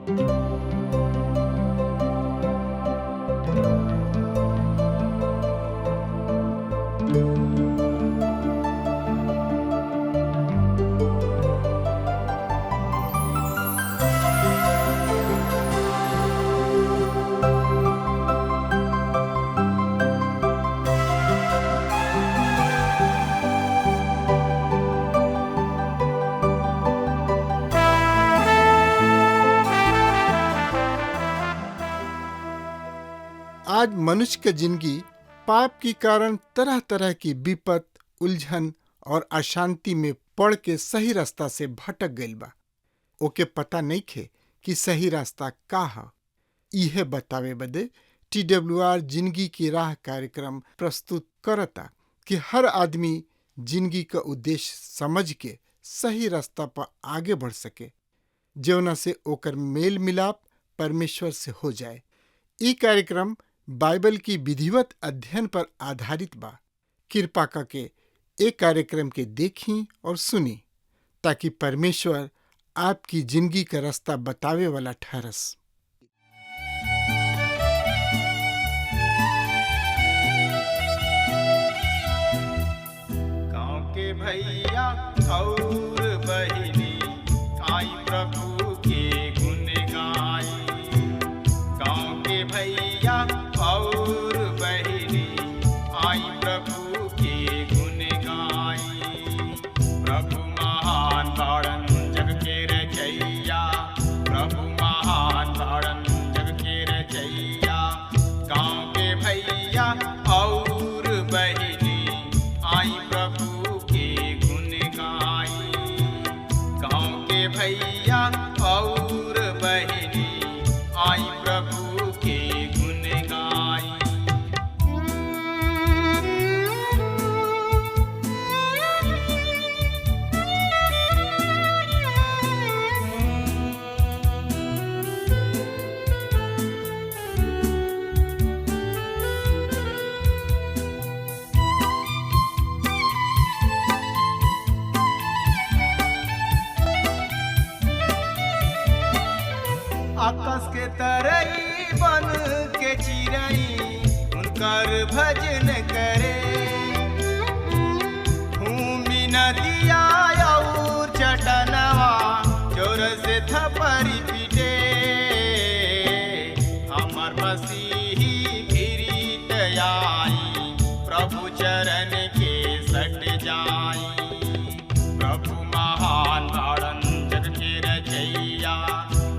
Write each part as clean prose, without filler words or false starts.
आज मनुष्य के जिंदगी पाप के कारण तरह तरह की विपत, उलझन और अशांति में पड़ के सही रास्ता से भटक गईल बा। ओके पता नहीं खे कि सही रास्ता का है। इहे बतावे बदे TWR जिंदगी की राह कार्यक्रम प्रस्तुत करता कि हर आदमी जिंदगी का उद्देश्य समझ के सही रास्ता पर आगे बढ़ सके, जौना से ओकर मेल मिलाप परमेश्वर से हो जाए। ई कार्यक्रम बाइबल की विधिवत अध्ययन पर आधारित बा। कृपा करके एक कार्यक्रम के देखी और सुनी ताकि परमेश्वर आपकी जिंदगी का रास्ता बतावे वाला ठहरस। गाँव के भैया और बहिनी आई प्रभु के गुण गाई। गाँव के भैया और बहिनी आई प्रभु के गुण गाई। प्रभु महान बाड़न जग के रचैया, प्रभु महान बाड़न जग के रचैया। गाँव के भैया और बहिनी आई प्रभु के गुण गाई। गाँव के भैया और बहिनी आई प्रभु के गुण गाई। आकाश के तरई बन के चिरई उनकर भजन करे। भूमि नदिया और चटनवा जोर से थपरी पीटे। हमर मसीही फिरीत आई, प्रभु चरण के सट जाई। प्रभु महान बाड़न जग के रचैया,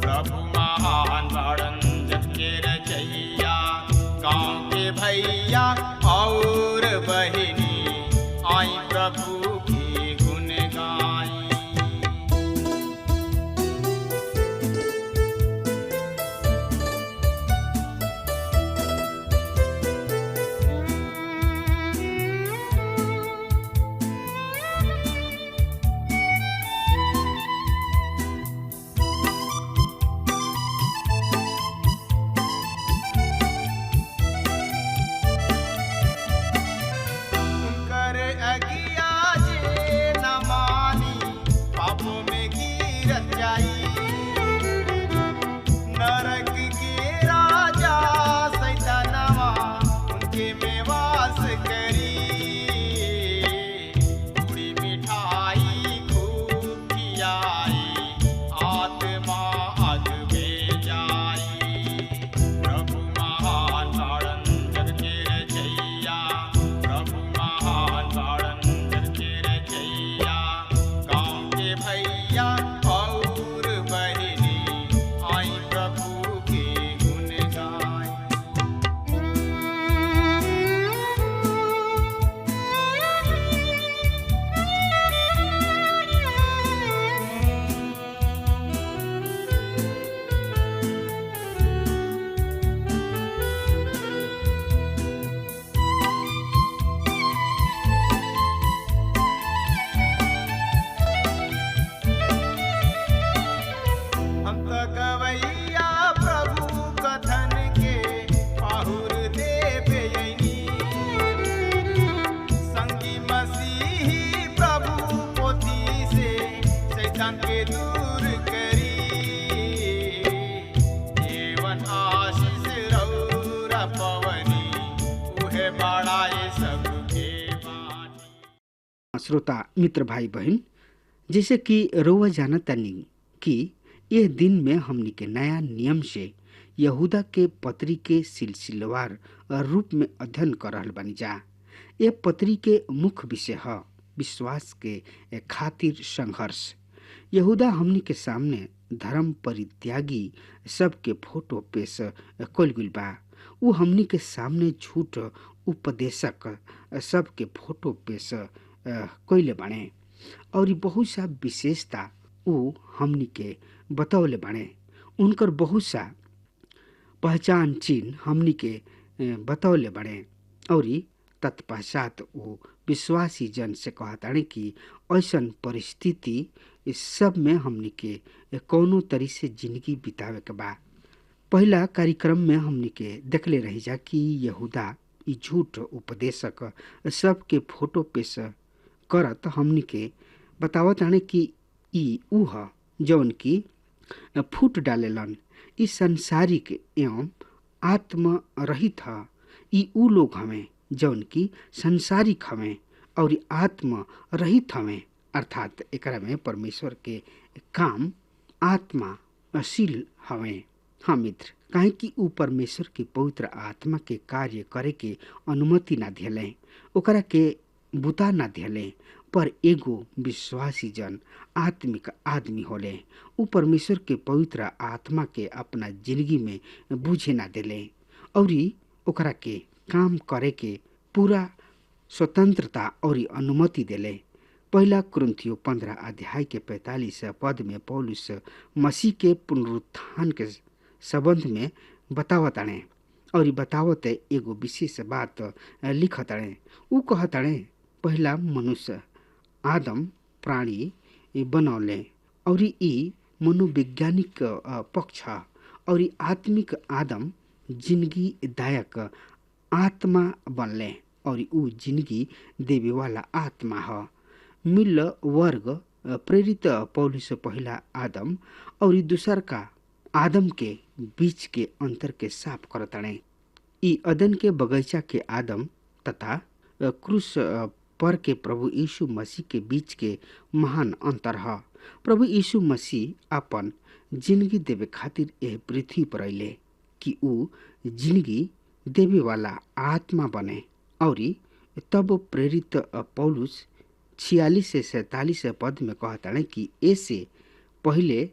प्रभु महान बाड़न जग के रचैया। गाँव के भैया और बहिनी आई प्रभु के गुण गाई। श्रोता मित्र भाई बहन, जैसे कि रउआ जानतानी कि यह दिन में हमनी के नया नियम से यहूदा के पत्री के सिलसिलेवार रूप में अध्ययन कर रहल बानी जा। ये पत्री के मुख्य विषय है विश्वास के खातिर संघर्ष। यहूदा हमनी के सामने धर्म परित्यागी सबके फोटो पेश कइल गइल बा। उ हमनी के सामने झूठ उपदेशक सबके फोटो पेश कइले बाणे और ई बहुत सा विशेषता उ हमनी के बतौले बाणे। उनकर बहुत सा पहचान चिन्ह हमनी के बतौले बाणे और तत्पश्चात वो विश्वासी जन से कहताड़े कि ऐसन परिस्थिति इस सब में हमनी के कौनो तरी से जिंदगी बितावे के बा। पहला कार्यक्रम में हमनी के देखले रही जा कि यहूदा ई झूठ उपदेशक सबके फोटो पेश करत हमनी के बतावत आने कि ई ऊ ह जौन की फूट डालेलन। ई संसारिक एवं आत्म रहित ह। ई ऊ लोग हमें जौन की संसारिक हमें और आत्म रहित हमें, अर्थात एकरा में परमेश्वर के काम आत्मा असील हमें। हाँ मित्र, काहे कि ऊ परमेश्वर के पवित्र आत्मा के कार्य करे के अनुमति ना दिले, ओकरा के बुता ना दिले। पर एगो विश्वासी जन आत्मिक आदमी होले, ऊ परमेश्वर के पवित्र आत्मा के अपना जिंदगी में बूझे ना दिले और ओकरा के काम करे के पूरा स्वतंत्रता और अनुमति दिले। पहला कुरिन्थियों 15 अध्याय के 45 पद में पौलुस मसीह के पुनरुत्थान के संबंध में बतावताणे और बतावत एगो विशेष बात लिखताणे। ऊ कहताणे पहला मनुष्य आदम प्राणी बनौले और ई मनोवैज्ञानिक पक्ष और आत्मिक आदम जिंदगी दायक आत्मा बनले और ऊ जिंदगी देवे वाला आत्मा ह। मिल वर्ग प्रेरित पौलुस पहला आदम और दूसर का आदम के बीच के अंतर के साफ करताणे। ई अदन के बगीचा के आदम तथा क्रूस पर के प्रभु यीशु मसीह के बीच के महान अंतर है। प्रभु यीशु मसीह अपन जिंदगी देवे खातिर यह पृथ्वी पर अइले कि ऊ जिंदगी देवे वाला आत्मा बने और तब प्रेरित पौलुस 46 से 47 पद में कहताणे कि ऐसे पहले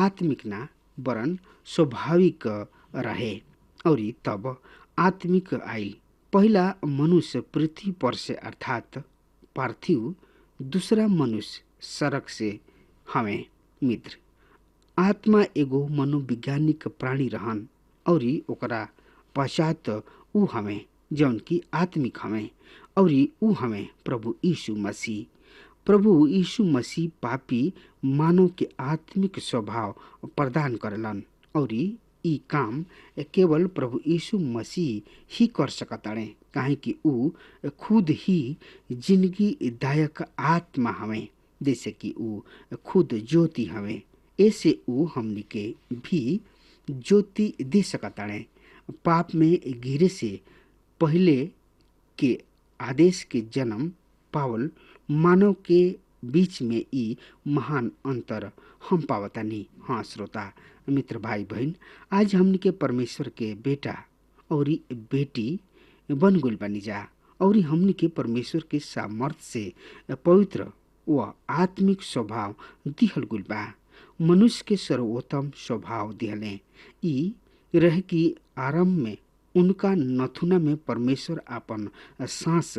आत्मिक ना वरन स्वाभाविक रहे और तब आत्मिक आइल। पहला मनुष्य पृथ्वी पर से अर्थात पार्थिव, दूसरा मनुष्य सड़क से हमें। मित्र, आत्मा एगो मनोवैज्ञानिक प्राणी रहन और ओकरा पश्चात ऊ हमें जौन की आत्मिक हमें और ऊ हमें प्रभु यीशु मसीह। प्रभु यीशु मसीह पापी मानव के आत्मिक स्वभाव प्रदान करलन और ई काम केवल प्रभु यीशु मसीह ही कर सकताणे, काहे कि ऊ खुद ही जिंदगी दायक आत्मा हमें, जैसे कि ऊ खुद ज्योति हमें। ऐसे ऊ हमनी के भी ज्योति दे सकताणे। पाप में गिरे से पहले के आदेश के जन्म पावल मानव के बीच में ई महान अंतर हम पावतानी। हाँ श्रोता मित्र भाई बहन, आज हमनी के परमेश्वर के बेटा और बेटी बन गइल बानी जा और हमनी के परमेश्वर के सामर्थ्य से पवित्र व आत्मिक स्वभाव दिहल गइल बा। मनुष्य के सर्वोत्तम स्वभाव दिहले ई रह की आरंभ में उनका नथुना में परमेश्वर अपन सांस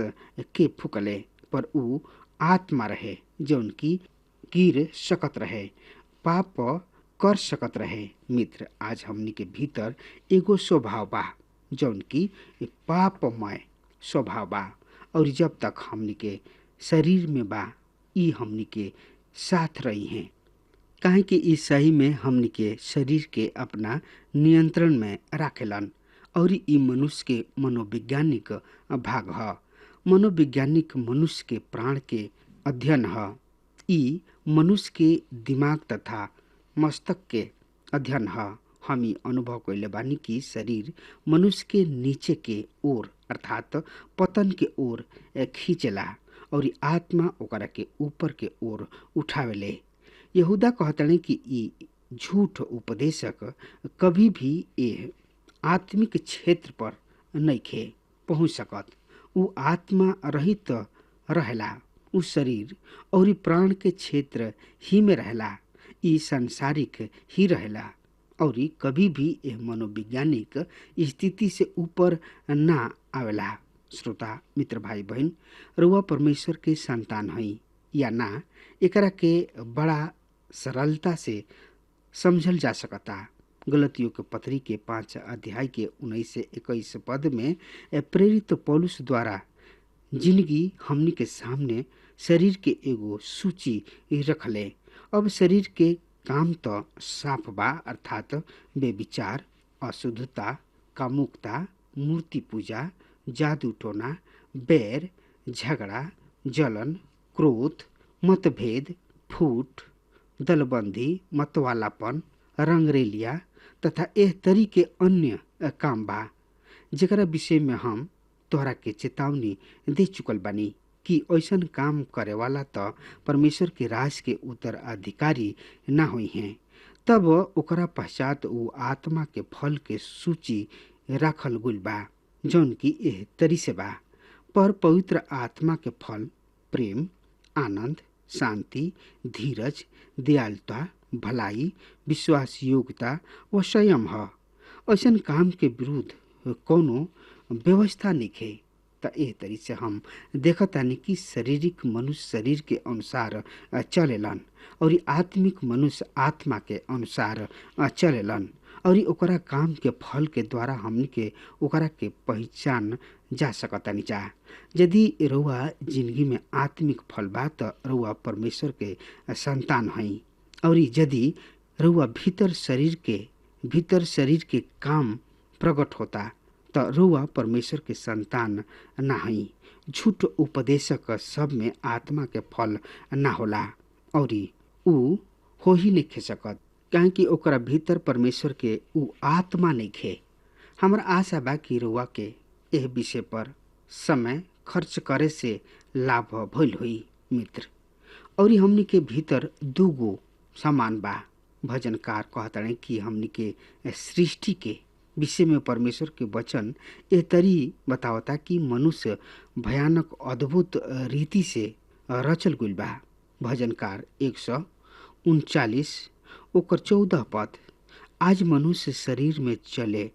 के फूकले, पर ऊ आत्मा रहे जौन की गिर सकत रहे, पाप कर सकत रहे। मित्र, आज हमनी के भीतर एगो स्वभाव बा जौन की पापमय स्वभाव बा और जब तक हमनी के शरीर में बा ई हमनी के साथ रही हैं, काहे कि ई सही में हमनी के शरीर के अपना नियंत्रण में राखेलन और ई मनुष्य के मनोवैज्ञानिक भाग ह। मनोवैज्ञानिक मनुष्य के प्राण के अध्ययन ह। ई मनुष्य के दिमाग तथा मस्तक के अध्ययन ह। हम ई अनुभव कइले बानी कि शरीर मनुष्य के नीचे के ओर अर्थात पतन के ओर खींचेला और आत्मा ओकरा के ऊपर के ओर उठावेले। यहूदा कहतने कि ई झूठ उपदेशक कभी भी ए आत्मिक क्षेत्र पर नइखे पहुँच सकत। उ आत्मा रहित रहेला, उ शरीर और प्राण के क्षेत्र ही में रहेला, ई सांसारिक ही रहेला और कभी भी यह मनोवैज्ञानिक स्थिति से ऊपर ना आवेला। श्रोता मित्र भाई बहन, रउआ परमेश्वर के संतान हई या ना, एकरा के बड़ा सरलता से समझल जा सकता। गलतियों के पत्री के 5 अध्याय के 19 से 21 पद में प्रेरित पौलुस द्वारा जिंदगी हमनी के सामने शरीर के एगो सूची रखले। अब शरीर के काम तो साफ बा, अर्थात बेविचार, अशुद्धता, कामुकता, मूर्ति पूजा, जादू टोना, बैर, झगड़ा, जलन, क्रोध, मतभेद, फूट, दलबंदी, मतवालापन, रंगरेलिया तथा एह तरी के अन्य काम बा, जेकरा विषय में हम तोहरा के चेतावनी दे चुकल बानी कि ऐसन काम करे वाला तो परमेश्वर के राज के उत्तराधिकारी ना हुई हैं। तब ओकरा पश्चात उ आत्मा के फल के सूची राखल गुल बा, जौन की एह तरी से बा। पर पवित्र आत्मा के फल प्रेम, आनंद, शांति, धीरज, दयालुता, भलाई, विश्वास योग्यता व संयम ह। ऐसन काम के विरुद्ध कोनो व्यवस्था निखे। त एह तरी से हम देखतानी कि शारीरिक मनुष्य शरीर के अनुसार चलेलन और आत्मिक मनुष्य आत्मा के अनुसार चलेलन और ओकरा काम के फल के द्वारा हमनी के ओकरा के पहचान जा सकतानी जा। यदि रउआ जिंदगी में आत्मिक फल बा त रउआ परमेश्वर के संतान हई और यदि रउआ भीतर शरीर के काम प्रकट होता त रउआ परमेश्वर के संतान ना हई। झूठ उपदेशक सब में आत्मा के फल ना होला और उ हो ही नहीं खे सकत, काहे कि ओकरा भीतर परमेश्वर के उ आत्मा नहीं खे। हमरा आशा बा कि रउआ के एह विषय पर समय खर्च करे से लाभ भइल हुई मित्र। और हमनी के भीतर दूगो समान बा। भजनकार कहतड़े कि हमनी के सृष्टि के विषय में परमेश्वर के वचन एह तरी बतावता कि मनुष्य भयानक अद्भुत रीति से रचल गुल बा। भजनकार 139 ओकर 14 पद, आज मनुष्य शरीर में चले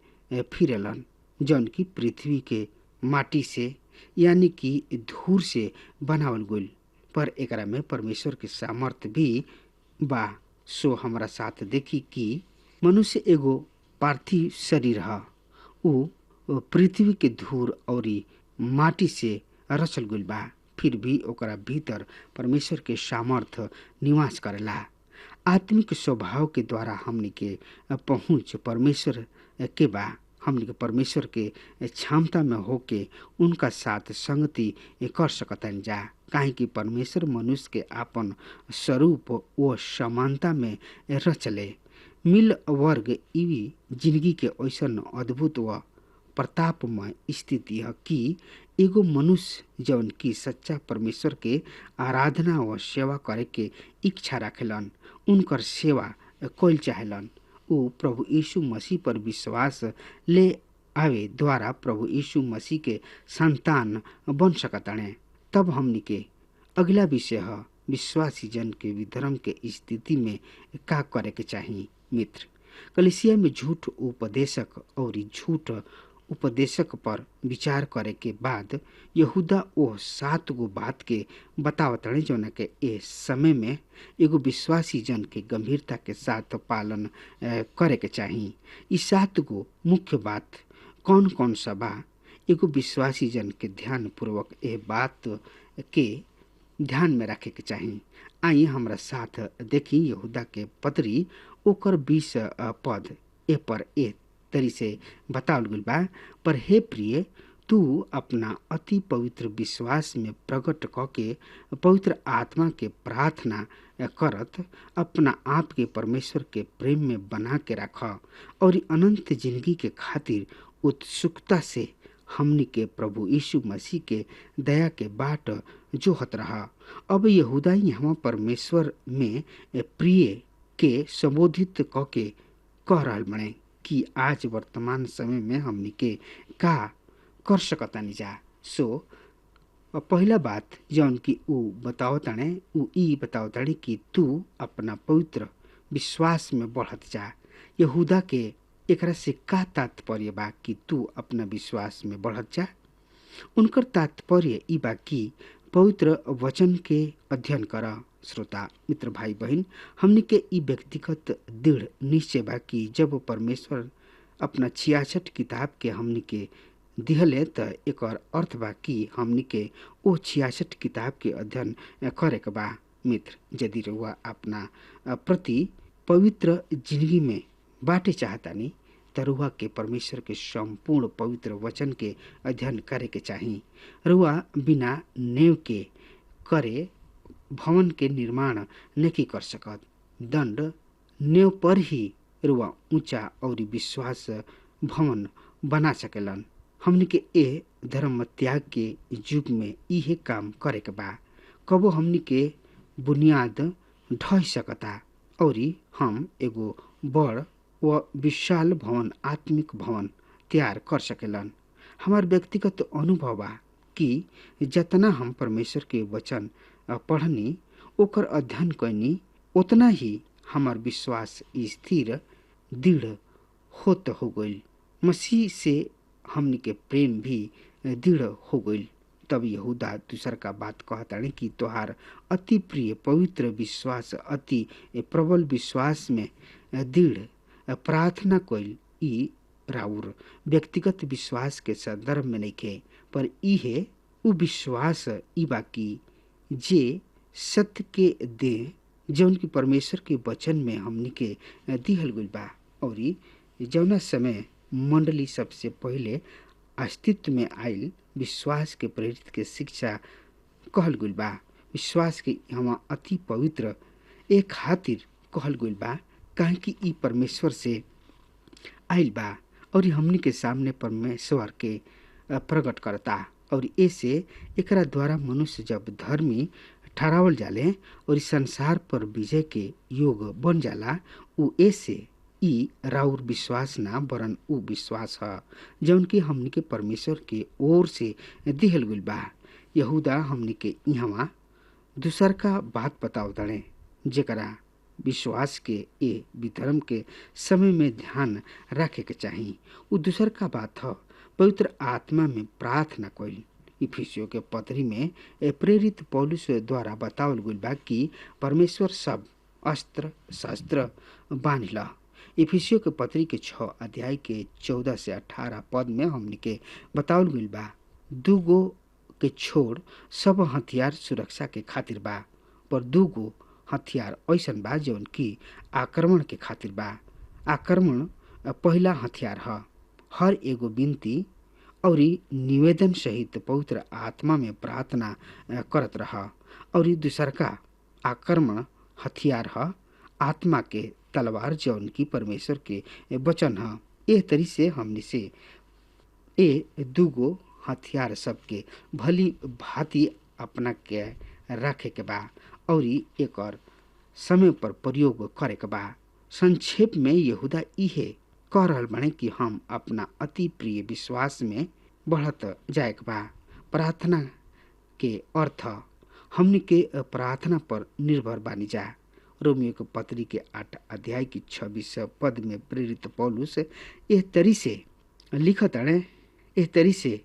फिरलन, जौन की पृथ्वी के माटी से यानी कि धूर से बनावल गुल, पर एकरा में परमेश्वर के सामर्थ भी बा। सो हमरा साथ देखी कि मनुष्य एगो पार्थिव शरीर ह, उ पृथ्वी के धूर और माटी से रचल गुल बा, फिर भी ओकरा भीतर परमेश्वर के सामर्थ निवास करेला। आत्मिक स्वभाव के द्वारा हमनी के पहुँच परमेश्वर के बा। हमनी के परमेश्वर के क्षमता में होके उनका साथ संगति कर सकतन जा, काहे कि परमेश्वर मनुष्य के आपन स्वरूप व समानता में रचले। मिल वर्ग इवी जिंदगी के ऐसन अद्भुत व प्रतापमय स्थिति है कि एगो मनुष्य जौन की सच्चा परमेश्वर के आराधना व सेवा करे के इच्छा रखेलन, उनकर सेवा कइल चाहेलन। उ प्रभु यीशु मसीह पर विश्वास ले आवे द्वारा प्रभु यीशु मसीह के संतान बन सकताने। तब हमनी के अगला विषय है विश्वासी जन के विधर्म के स्थिति में का करे के चाहिए मित्र। कलीसिया में झूठ उपदेशक और झूठ उपदेशक पर विचार करे के बाद यहूदा ओह 7 गो बात के बतावतड़े जौन के ए समय में एगो विश्वासी जन के गंभीरता के साथ पालन करे के चाहिए। ई 7 गो मुख्य बात कौन कौन सा बा, एगो विश्वासी जन के ध्यान पूर्वक ए बात के ध्यान में रखे के चाहिए। आई हमरा साथ देखी यहूदा के पत्री ओकर 20 पद ए पर ए तरी से बतावल गइल बा। पर हे प्रिय, तू अपना अति पवित्र विश्वास में प्रकट क के पवित्र आत्मा के प्रार्थना करत अपना आप के परमेश्वर के प्रेम में बना के रख और अनंत जिंदगी के खातिर उत्सुकता से हमनी के प्रभु यीशु मसीह के दया के बाट जोहत रहा। अब यहूदा यहाँ परमेश्वर में प्रिय के संबोधित के कह रहल बने कि आज वर्तमान समय में हमनी के का कर सकतानी जा। सो पहला बात जौन कि ऊ बतावताणे ऊ ई बतावताणे कि तू अपना पवित्र विश्वास में बढ़त जा। यहूदा के एकरा से का तात्पर्य बा कि तू अपना विश्वास में बढ़त जा? उनकर तात्पर्य ई बा कि पवित्र वचन के अध्ययन कर। श्रोता मित्र भाई बहन, हमनी के ई व्यक्तिगत दृढ़ निश्चय बा कि जब परमेश्वर अपना 66 किताब के हमनी के दिहले त एकर अर्थ बा कि हमनी के ओ 66 किताब के अध्ययन करे के बा। मित्र, यदि रउआ अपना प्रति पवित्र जिंदगी में बाटे चाहतानी त रउआ के परमेश्वर के संपूर्ण पवित्र वचन के अध्ययन करे के चाही। रउआ बिना नेव के करे भवन के निर्माण नहीं कर सकत। दंड नेव पर ही रउआ ऊंचा और विश्वास भवन बना सकेलन। हमनी के ए धर्म त्याग के युग में इहे काम करे के बा। कबो हमनी के बुनियाद ढह सकता और हम एगो बड़ व विशाल भवन, आत्मिक भवन तैयार कर सकेलन। हमार व्यक्तिगत अनुभव बा कि जतना हम परमेश्वर के वचन पढ़नी, ओकर अध्ययन कैनी, उतना ही हमार विश्वास स्थिर दृढ़ होत हो गईल। मसीह से हमनी के प्रेम भी दृढ़ हो गईल। तब यहूदा दूसर का बात कहताड़े कि तोहार अति प्रिय पवित्र विश्वास, अति प्रबल विश्वास में दृढ़ प्रार्थना कईल ई राउर व्यक्तिगत विश्वास के संदर्भ में नइखे, पर इहे उ विश्वास ई बाकी जे सत्य के दे जौन की परमेश्वर के वचन में हमनी के दिहल गईल बा। और जौना समय मंडली सबसे पहले अस्तित्व में आयल विश्वास के प्रेरित के शिक्षा कहल गईल बा। विश्वास के यहाँ अति पवित्र एक खातिर कहल गईल बा काहे कि ई परमेश्वर से आयल बा और हमनी के सामने परमेश्वर के प्रकट करता। और ऐसे एकरा द्वारा मनुष्य जब धर्मी ठहरावल जाले और संसार पर विजय के योग बन जाला, उ ऐसे ई राउर विश्वास ना बरन उ विश्वास ह जौन की हमनी के परमेश्वर के ओर से दिहल गईल बा। यहूदा हमनी के यहाँ दूसर का बात बताओ दड़े जेकरा विश्वास के ए विधर्म के समय में ध्यान रखे के चाही। उ दूसर का बात ह पवित्र आत्मा में प्रार्थना कईल। इफिसियों के पत्री में प्रेरित पौलुस द्वारा बतावल गईल बा कि परमेश्वर सब अस्त्र शस्त्र बांधिला। इफिसियों के पत्री के 6 अध्याय के 14 से 18 पद में हमने के बतावल गईल बा, दूगो के छोड़ सब हथियार सुरक्षा के खातिर बा, पर दूगो हथियार ऐसन बा जौन की आक्रमण के खातिर बा। आक्रमण पहला हथियार ह हर एगो विनती और निवेदन सहित पवित्र आत्मा में प्रार्थना करत रह। और दूसर का आक्रमण हथियार ह आत्मा के तलवार जौन की परमेश्वर के वचन ह। एह तरी से हमने से ए दूगो हथियार सबके भली भांति अपना के रखे के बा और एकर समय पर प्रयोग करे के बा। संक्षेप में यहूदा इहे कह रहल बाने कि हम अपना अति प्रिय विश्वास में बढ़त जाए के बा। प्रार्थना के अर्थ हमनी के प्रार्थना पर निर्भर बानी जा। रोमियो के पत्री के 8 अध्याय की 26 पद में प्रेरित पौलुस एह तरी से लिखत अड़े, एह तरी से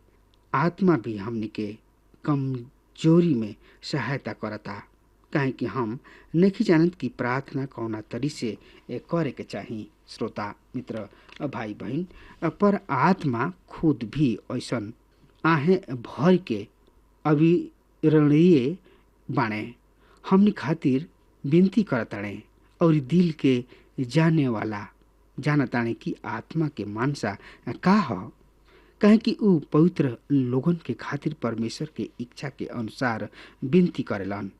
आत्मा भी हमनी के कमजोरी में सहायता करता, काहे कि हम नहीं जानत कि प्रार्थना कौना तरी से करे के चाही। श्रोता मित्र भाई बहन, पर आत्मा खुद भी ऐसन आहे भर के अविरणीय बाणे हमनी खातिर विनती करताड़े और दिल के जाने वाला जानताड़े कि आत्मा के मानसा का ह, कहे कि उ पवित्र लोगन के खातिर परमेश्वर के इच्छा के अनुसार विनती करेलन।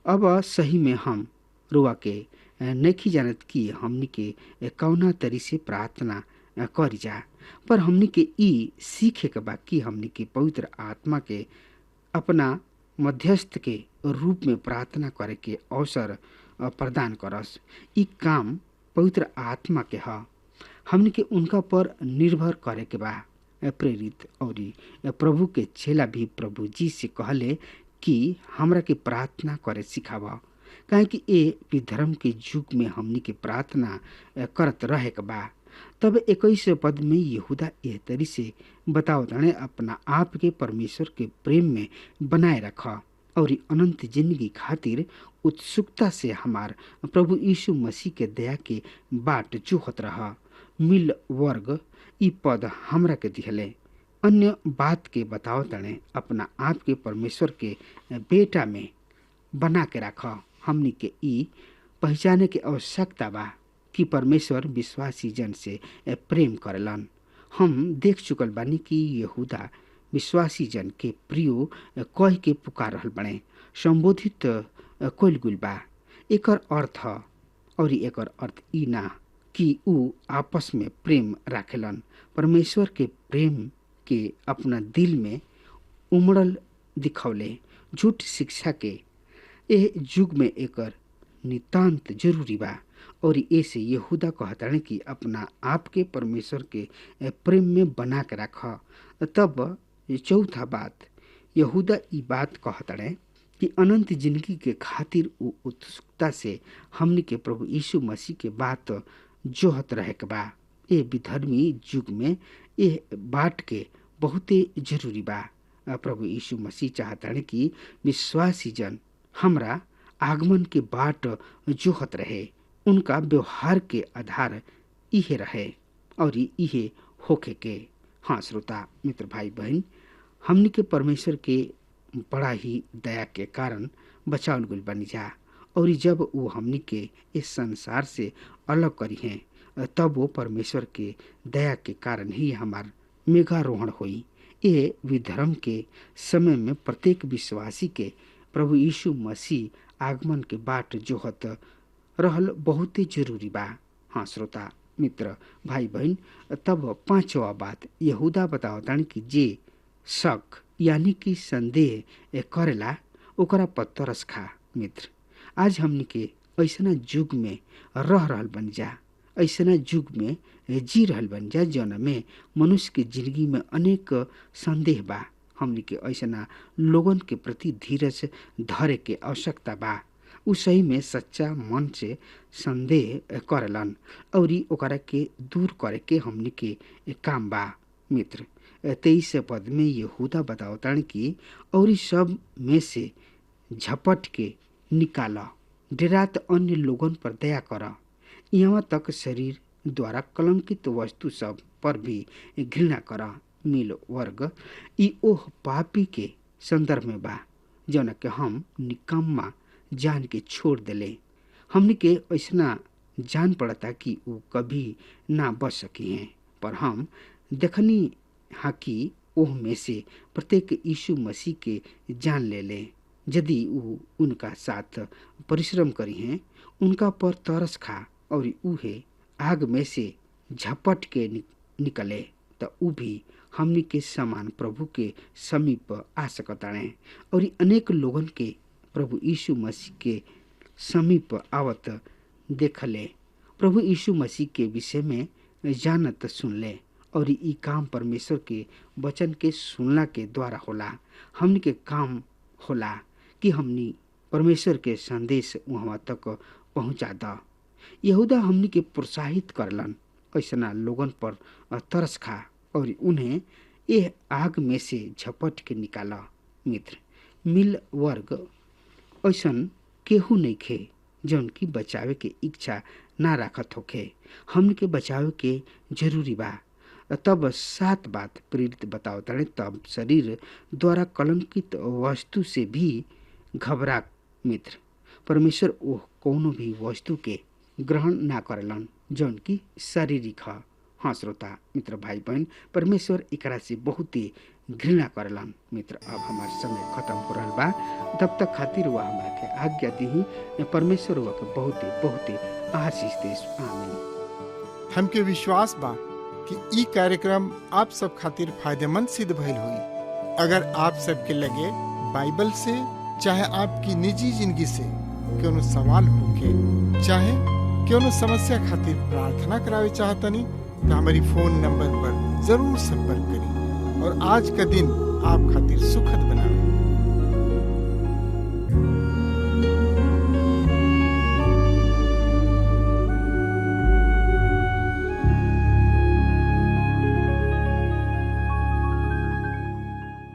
अब सही में हम रुआ के नहीं जानत कि हमनी के कौना तरी से प्रार्थना करी जा। पर हमनी के ई सीखे के बा कि हमनी के पवित्र आत्मा के अपना मध्यस्थ के रूप में प्रार्थना करे के अवसर प्रदान करस। ई काम पवित्र आत्मा के ह। हमनी के उनका पर निर्भर करे के बा। प्रेरित और प्रभु के चेला भी प्रभु जी से कहले कि हमरा के प्रार्थना करे सिखावा, काहे कि ए विधर्म के युग में हमनी के प्रार्थना करत रहे के बा। तब 21 पद में यहूदा एह तरी से बताओ ताने, अपना आप के परमेश्वर के प्रेम में बनाए रख और अनंत जिंदगी खातिर उत्सुकता से हमार प्रभु यीशु मसीह के दया के बाट चूहत रह। मिल वर्ग ई पद हमरा के दिहले। अन्य बात के बताओ तने, अपना आप के परमेश्वर के बेटा में बना के रख। हमनी के ई पहचाने के आवश्यकता बा कि परमेश्वर विश्वासी जन से प्रेम करलन। हम देख चुकल बानी कि यहूदा विश्वासी जन के प्रियो कह के पुकार रहल बने, संबोधित कइल गुल बा। एकर अर्थ और एकर अर्थ ई ना कि ऊ आपस में प्रेम राखेलन। परमेश्वर के प्रेम के अपना दिल में उमड़ल दिखौले। झूठ शिक्षा के एह युग में एकर नितांत जरूरी बा और ऐसे यहूदा कहताने कि अपना आप के परमेश्वर के प्रेम में बना के रख। तब चौथा बात यहूदा ई बात कहताने कि अनंत जिंदगी के खातिर ऊ उत्सुकता से हमनी के प्रभु यीशु मसीह के बात जोहत रहे के बा। ए विधर्मी युग में ए बात के बहुते जरूरी बा। प्रभु यीशु मसीह चाहताने कि विश्वासी जन हमरा आगमन के बाट जोहत रहे। उनका व्यवहार के आधार इहे रहे और इहे होखे के। हाँ श्रोता मित्र भाई बहन, हमनी के परमेश्वर के बड़ा ही दया के कारण बचावल गइल बनी जा और जब वो हमनी के इस संसार से अलग करी हैं तब वो परमेश्वर के दया के कारण ही हमार मेघारोहण होई। ये विधर्म के समय में प्रत्येक विश्वासी के प्रभु यीशु मसीह आगमन के बाट जोहत रहल बहुत ही जरूरी बा। हाँ श्रोता मित्र भाई बहन, तब पांचवा बात यहूदा बतावतानी कि जे शक यानी कि संदेह करेला ओकरा पर तरस खा। मित्र आज हमनी के ऐसना युग में रह रहल बन जा, ऐसना युग में जी रहल बन जा जौन में मनुष्य के जिंदगी में अनेक संदेह बा। हमनी के ऐसना लोगन के प्रति धीरज धरे के आवश्यकता बा। उ सही में सच्चा मन से संदेह करलन और ओकरा के दूर करे के हमनी के काम बा। मित्र 23 पद में यहूदा बतावतान कि और सब में से झपट के निकाला, डेरात अन्य लोगन पर दया कर। यहाँ तक शरीर द्वारा कलंकित वस्तु सब पर भी घृणा कर। मिल वर्ग ई ओह पापी के संदर्भ में बा जौन के हम निकम्मा जान के छोड़ देले। हमने के ऐसा जान पड़ता कि वो कभी ना बच सकी हैं, पर हम देखनी हाँ कि ओह में से प्रत्येक यीशु मसीह के जान ले ले। यदि वो उनका साथ परिश्रम करी हैं, उनका पर तरस खा और उहे आग में से झपट के निकले तो उ भी हमनी के समान प्रभु के समीप आ सकताणे और अनेक लोगन के प्रभु यीशु मसीह के समीप आवत देखले। प्रभु यीशु मसीह के विषय में जानत सुनले और ई काम परमेश्वर के वचन के सुनला के द्वारा होला। हमनी के काम होला कि हमनी परमेश्वर के संदेश वहाँ तक पहुँचा द। यहूदा हमनी के प्रोत्साहित करलन ऐसना लोगन पर तरस खा और उन्हें यह आग में से झपट के निकाला। मित्र मिल वर्ग ऐसन केहू नहीं खे जौन की बचावे के इच्छा ना राखत होखे। हमन के बचावे के जरूरी बा। तब 7 बात प्रेरित बताओ तड़े, तब शरीर द्वारा कलंकित वस्तु से भी घबरा। मित्र परमेश्वर ओह कोनो भी वस्तु के ग्रहण ना करलन जौन की शारीरिक ह। हाँ श्रोता मित्र भाई बहन, परमेश्वर एकरा से बहुत ही घृणा करलन। मित्र अब हमार समय खत्म हो रहा बा, तब तक खातिर वह हमरा के आज्ञा दी। परमेश्वर वह के बहुत ही आशीष दे। आमीन। हमके विश्वास बा कि ई कार्यक्रम आप सब खातिर फायदेमंद सिद्ध भइल हुई। अगर आप सबके लगे बाइबल से चाहे आपकी निजी जिंदगी से कोनो सवाल होके चाहे कोनो समस्या खातिर प्रार्थना करावे चाहतनी तो हमारी फोन नंबर पर जरूर संपर्क करी और आज का दिन आप खातिर सुखद बनावे।